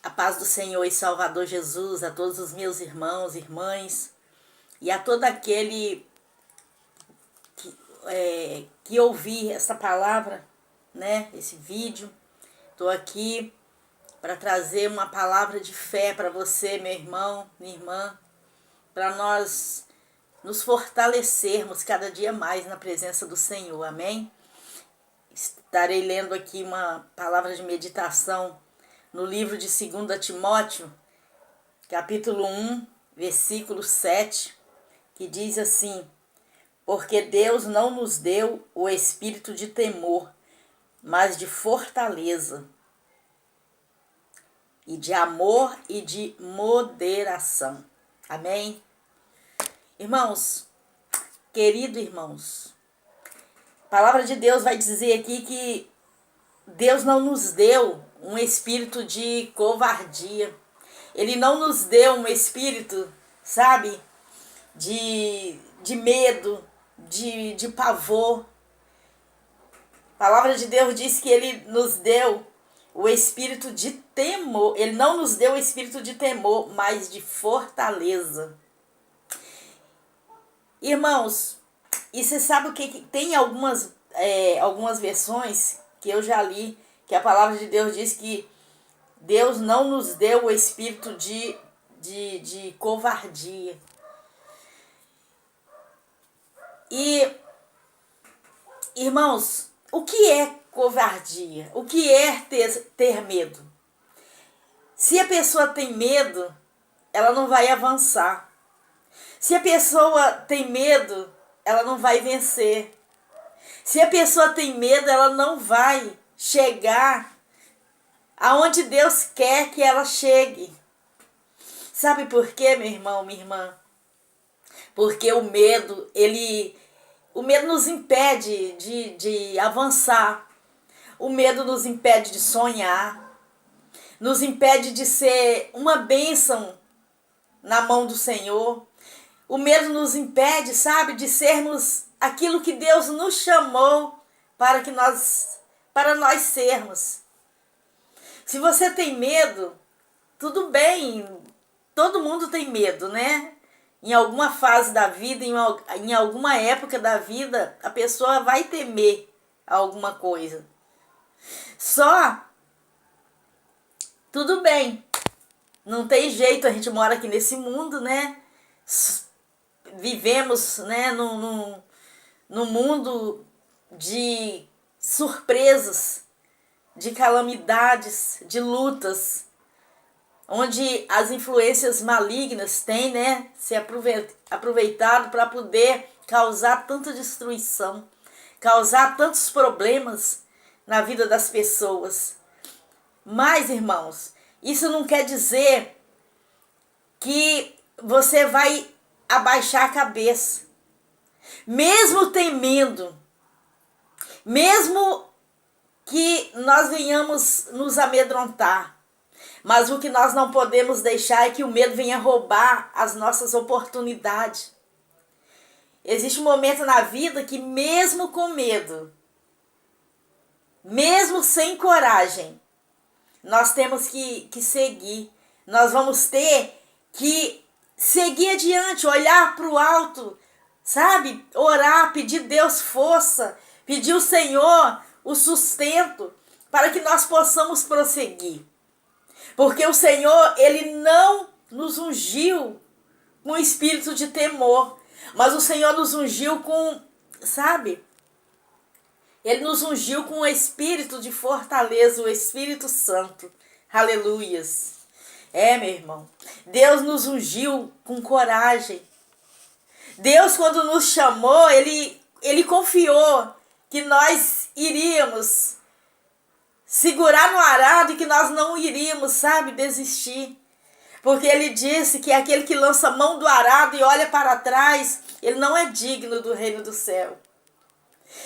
A paz do Senhor e Salvador Jesus, a todos os meus irmãos e irmãs, e a todo aquele que ouvir essa palavra, né, esse vídeo. Estou aqui para trazer uma palavra de fé para você, meu irmão, minha irmã, para nós nos fortalecermos cada dia mais na presença do Senhor, amém? Estarei lendo aqui uma palavra de meditação no livro de 2 Timóteo, capítulo 1, versículo 7, que diz assim: porque Deus não nos deu o espírito de temor, mas de fortaleza, e de amor e de moderação. Amém? Irmãos, queridos irmãos, a palavra de Deus vai dizer aqui que Deus não nos deu um espírito de covardia. Ele não nos deu um espírito, sabe, de medo, de pavor. A palavra de Deus diz que Ele nos deu o espírito de temor. Ele não nos deu o espírito de temor, mas de fortaleza. Irmãos, e você sabe o que tem algumas versões que eu já li, que a palavra de Deus diz que Deus não nos deu o espírito de covardia. E, irmãos, o que é covardia? O que é ter medo? Se a pessoa tem medo, ela não vai avançar. Se a pessoa tem medo, ela não vai vencer. Se a pessoa tem medo, ela não vai chegar aonde Deus quer que ela chegue. Sabe por quê, meu irmão, minha irmã? Porque o medo nos impede de avançar. O medo nos impede de sonhar. Nos impede de ser uma bênção na mão do Senhor. O medo nos impede, sabe, de sermos aquilo que Deus nos chamou para nós sermos. Se você tem medo, tudo bem, todo mundo tem medo, né? Em alguma fase da vida, em alguma época da vida, a pessoa vai temer alguma coisa. Só, tudo bem, não tem jeito, a gente mora aqui nesse mundo, né? Vivemos, né, num mundo de surpresas, de calamidades, de lutas, onde as influências malignas têm, né, se aproveitado para poder causar tanta destruição, causar tantos problemas na vida das pessoas. Mas, irmãos, isso não quer dizer que você vai abaixar a cabeça. Mesmo temendo, mesmo que nós venhamos nos amedrontar, mas o que nós não podemos deixar é que o medo venha roubar as nossas oportunidades. Existe um momento na vida que mesmo com medo, mesmo sem coragem, nós temos que seguir. Nós vamos ter que seguir adiante, olhar para o alto, sabe? Orar, pedir Deus força, pedir ao Senhor o sustento para que nós possamos prosseguir. Porque o Senhor, Ele não nos ungiu com espírito de temor, mas o Senhor nos ungiu com, sabe? Ele nos ungiu com o espírito de fortaleza, o Espírito Santo. Aleluias. Meu irmão, Deus nos ungiu com coragem. Deus, quando nos chamou, Ele confiou que nós iríamos segurar no arado e que nós não iríamos, sabe, desistir. Porque Ele disse que aquele que lança a mão do arado e olha para trás, ele não é digno do reino do céu.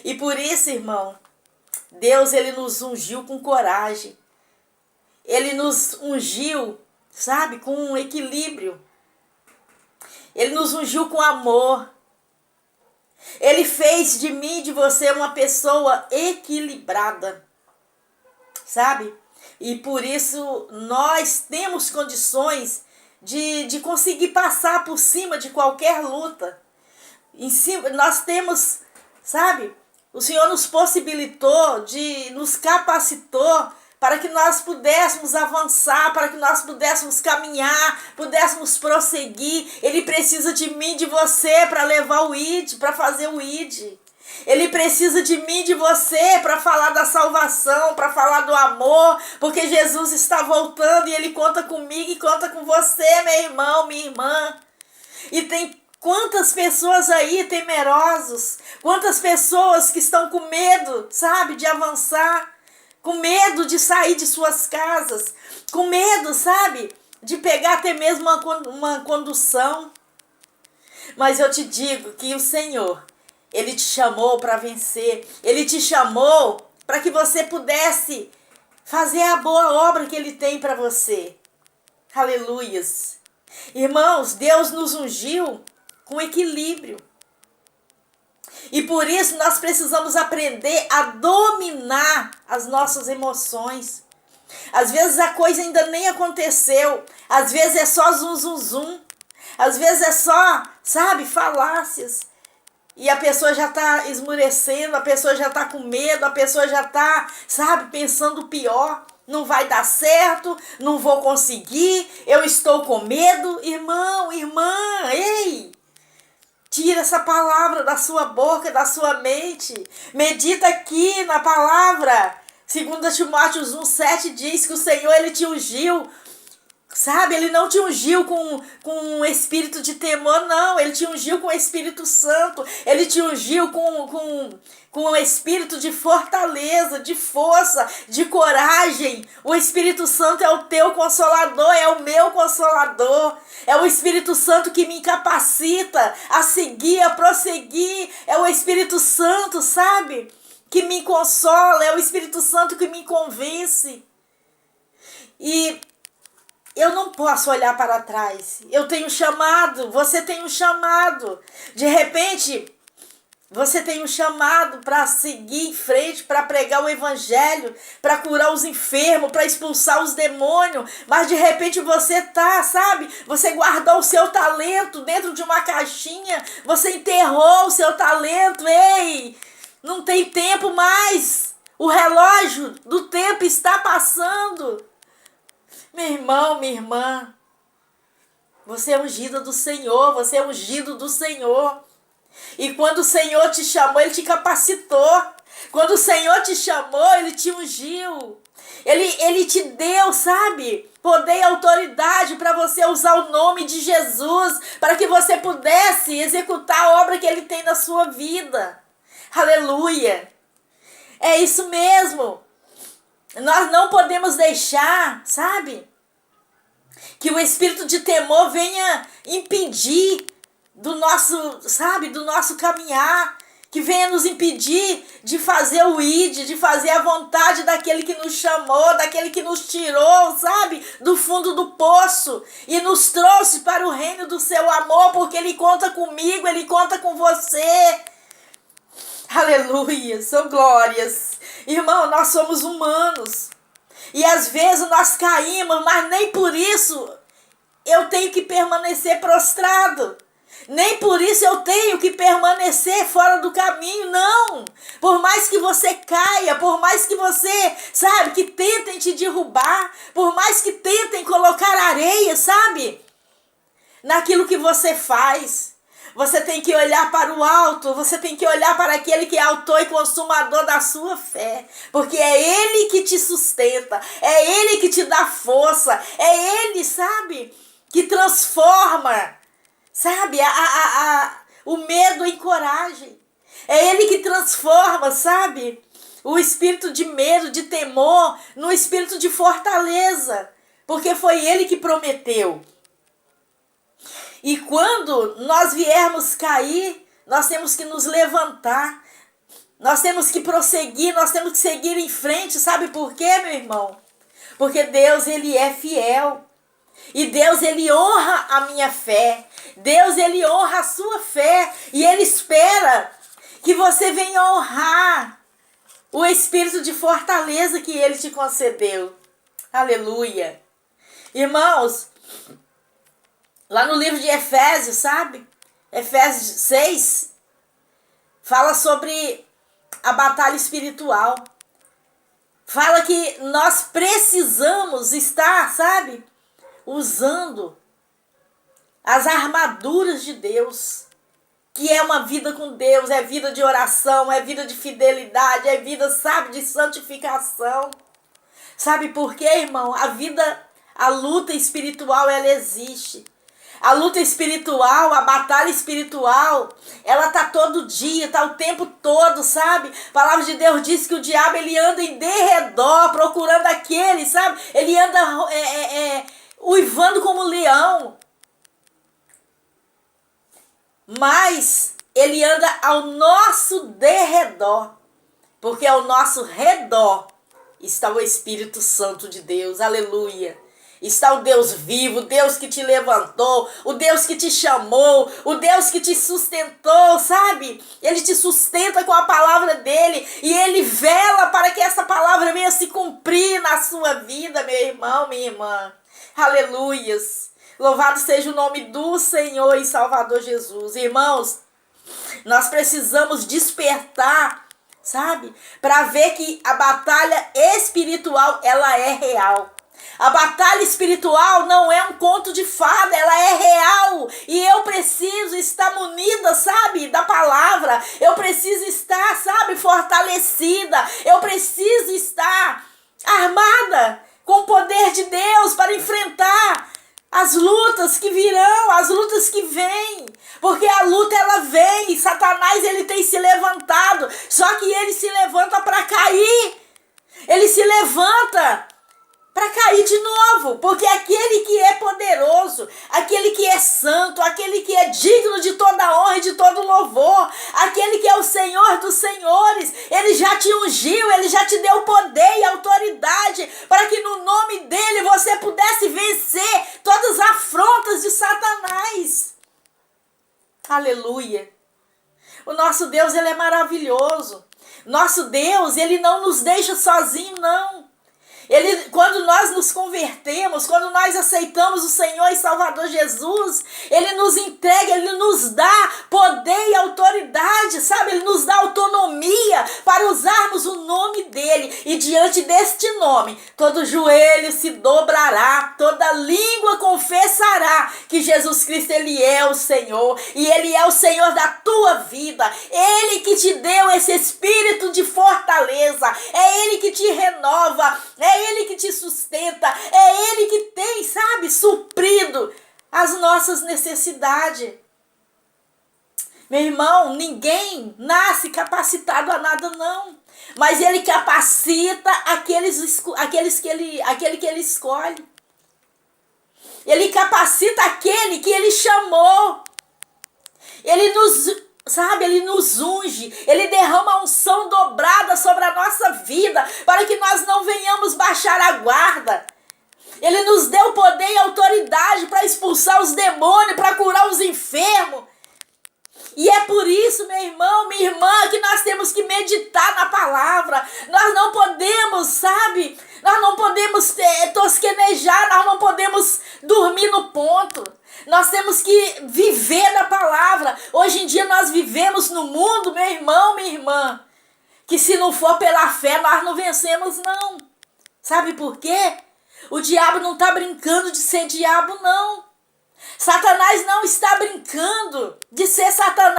E por isso, irmão, Deus, Ele nos ungiu com coragem. Ele nos ungiu, sabe, com um equilíbrio. Ele nos ungiu com amor. Ele fez de mim e de você uma pessoa equilibrada, sabe? E por isso nós temos condições de conseguir passar por cima de qualquer luta. Em cima, nós temos, sabe? O Senhor nos possibilitou, nos capacitou para que nós pudéssemos avançar, para que nós pudéssemos caminhar, pudéssemos prosseguir. Ele precisa de mim, de você, para levar o ID, para fazer o ID. Ele precisa de mim, de você, para falar da salvação, para falar do amor, porque Jesus está voltando e Ele conta comigo e conta com você, meu irmão, minha irmã. E tem quantas pessoas aí temerosos, quantas pessoas que estão com medo, sabe, de avançar, com medo de sair de suas casas, com medo, sabe, de pegar até mesmo uma condução. Mas eu te digo que o Senhor, Ele te chamou para vencer, Ele te chamou para que você pudesse fazer a boa obra que Ele tem para você. Aleluias. Irmãos, Deus nos ungiu com equilíbrio. E por isso nós precisamos aprender a dominar as nossas emoções. Às vezes a coisa ainda nem aconteceu. Às vezes é só zum, zum, zum. Às vezes é só, sabe, falácias. E a pessoa já está esmurecendo, a pessoa já está com medo, a pessoa já está, sabe, pensando o pior. Não vai dar certo, não vou conseguir, eu estou com medo. Irmão, irmã, ei! Tira essa palavra da sua boca, da sua mente. Medita aqui na palavra. 2 Timóteo 1,7 diz que o Senhor, Ele te ungiu. Sabe, Ele não te ungiu com um espírito de temor, não. Ele te ungiu com o Espírito Santo. Ele te ungiu com um espírito de fortaleza, de força, de coragem. O Espírito Santo é o teu consolador, é o meu consolador. É o Espírito Santo que me capacita a seguir, a prosseguir. É o Espírito Santo, sabe, que me consola. É o Espírito Santo que me convence. E eu não posso olhar para trás. Eu tenho chamado, você tem um chamado. De repente, você tem um chamado para seguir em frente, para pregar o evangelho, para curar os enfermos, para expulsar os demônios. Mas de repente você tá, sabe? Você guardou o seu talento dentro de uma caixinha. Você enterrou o seu talento. Ei, não tem tempo mais. O relógio do tempo está passando. Meu irmão, minha irmã, você é ungido do Senhor, você é ungido do Senhor. E quando o Senhor te chamou, Ele te capacitou. Quando o Senhor te chamou, Ele te ungiu. Ele te deu, sabe, poder e autoridade para você usar o nome de Jesus, para que você pudesse executar a obra que Ele tem na sua vida. Aleluia! É isso mesmo. Nós não podemos deixar, sabe, que o espírito de temor venha impedir do nosso caminhar, que venha nos impedir de fazer o ID, de fazer a vontade daquele que nos chamou, daquele que nos tirou, sabe, do fundo do poço e nos trouxe para o reino do seu amor, porque Ele conta comigo, Ele conta com você. Aleluia, são glórias. Irmão, nós somos humanos. E às vezes nós caímos, mas nem por isso eu tenho que permanecer prostrado. Nem por isso eu tenho que permanecer fora do caminho, não. Por mais que você caia, por mais que você, sabe, que tentem te derrubar, por mais que tentem colocar areia, sabe, naquilo que você faz, você tem que olhar para o alto, você tem que olhar para aquele que é autor e consumador da sua fé, porque é Ele que te sustenta, é Ele que te dá força, é Ele, sabe, que transforma, sabe, o medo em coragem, é Ele que transforma, sabe, o espírito de medo, de temor, no espírito de fortaleza, porque foi Ele que prometeu. E quando nós viermos cair, nós temos que nos levantar, nós temos que prosseguir, nós temos que seguir em frente. Sabe por quê, meu irmão? Porque Deus, Ele é fiel. E Deus, Ele honra a minha fé. Deus, Ele honra a sua fé. E Ele espera que você venha honrar o espírito de fortaleza que Ele te concedeu. Aleluia. Irmãos, lá no livro de Efésios, sabe? Efésios 6 fala sobre a batalha espiritual. Fala que nós precisamos estar, sabe? Usando as armaduras de Deus. Que é uma vida com Deus, é vida de oração, é vida de fidelidade, é vida, sabe, de santificação. Sabe por quê, irmão? A luta espiritual, ela existe. A luta espiritual, a batalha espiritual, ela tá todo dia, tá o tempo todo, sabe? A palavra de Deus diz que o diabo, ele anda em derredor, procurando aquele, sabe? Ele anda uivando como um leão. Mas ele anda ao nosso derredor, porque ao nosso redor está o Espírito Santo de Deus, aleluia. Está o Deus vivo, o Deus que te levantou, o Deus que te chamou, o Deus que te sustentou, sabe? Ele te sustenta com a palavra dele e ele vela para que essa palavra venha se cumprir na sua vida, meu irmão, minha irmã. Aleluias. Louvado seja o nome do Senhor e Salvador Jesus. Irmãos, nós precisamos despertar, sabe? Para ver que a batalha espiritual, ela é real. A batalha espiritual não é um conto de fada, ela é real. E eu preciso estar munida, sabe, da palavra. Eu preciso estar, sabe, fortalecida. Eu preciso estar armada com o poder de Deus para enfrentar as lutas que virão, as lutas que vêm, porque a luta ela vem, Satanás ele tem se levantado, só que ele se levanta para cair, ele se levanta para cair de novo, porque aquele que é poderoso, aquele que é santo, aquele que é digno de toda honra e de todo louvor, aquele que é o Senhor dos senhores, ele já te ungiu, ele já te deu poder e autoridade para que no nome dele você pudesse vencer todas as afrontas de Satanás. Aleluia. O nosso Deus, ele é maravilhoso. Nosso Deus, ele não nos deixa sozinho, não. Quando nós nos convertemos, quando nós aceitamos o Senhor e Salvador Jesus, ele nos entrega, ele nos dá poder e autoridade, sabe? Ele nos dá autonomia para usarmos o nome dele. E diante deste nome, todo joelho se dobrará, toda língua confessará que Jesus Cristo, ele é o Senhor. E ele é o Senhor da tua vida. Ele que te deu esse espírito de fortaleza. É ele que te renova. É ele que te sustenta, é ele que tem, sabe, suprido as nossas necessidades. Meu irmão, ninguém nasce capacitado a nada, não. Mas ele capacita aquele que ele escolhe. Ele capacita aquele que ele chamou. Ele nos unge, ele derrama a unção dobrada sobre a nossa vida, para que nós não venhamos baixar a guarda. Ele nos deu poder e autoridade para expulsar os demônios, para curar os enfermos. E é por isso, meu irmão, minha irmã, que nós temos que meditar na palavra. Nós não podemos, sabe? Nós não podemos tosquenejar, nós não podemos dormir no ponto. Nós temos que viver da palavra. Hoje em dia nós vivemos no mundo, meu irmão, minha irmã, que se não for pela fé nós não vencemos, não. Sabe por quê? O diabo não está brincando de ser diabo, não. Satanás não está brincando de ser Satanás.